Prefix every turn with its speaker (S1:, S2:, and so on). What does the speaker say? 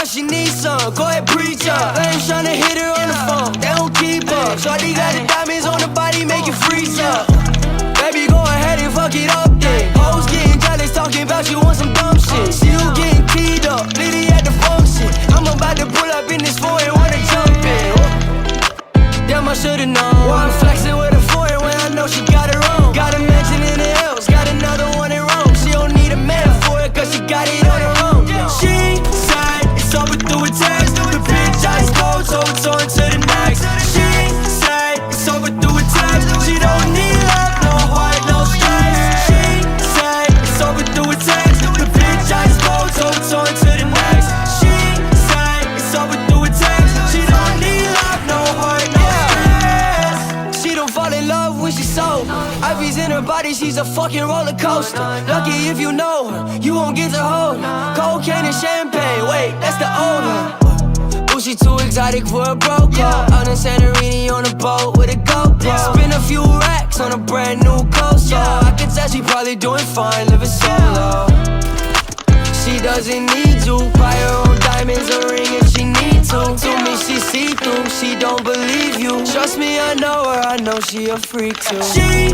S1: She needs some, go ahead preach up. I ain't tryna hit her on the phone, they don't keep up. Shorty got the diamonds on the body, make it freeze up. Baby, go ahead and fuck it up then. Hoes getting jealous, talking about you want some dumb shit. Still getting teed up, Liddy at the function. I'm about to pull up in this foreign, wanna jump in. Damn, I should've known. Why I'm flexing with a foreign when I know she got her own. Got a mansion in the hills, got another one in Rome. She don't need a man for it, cause she got it on her own. She said it's over through a text. The bitch I spoke, so it's on to the next. She said it's over through a text. She don't need love, no heart, no stress. She said it's over through a text. The bitch I spoke, so it's on to the next. She said it's over through a text. She don't need love, no heart, no stress. She don't fall in love when she's sober. Ivy's in her body, she's a fucking roller coaster. Lucky if you know her, you won't get to hold her. Cocaine and champagne, wait, that's the old one. Ooh, she too exotic for a broke call. Out in Santorini on a boat with a GoPro. Spend a few racks on a brand new coaster. I can tell she probably doing fine, living solo. She doesn't need you, buy her own diamonds, a ring if she need to. To me she see through, she don't believe you. Trust me, I know her, I know she a freak too. She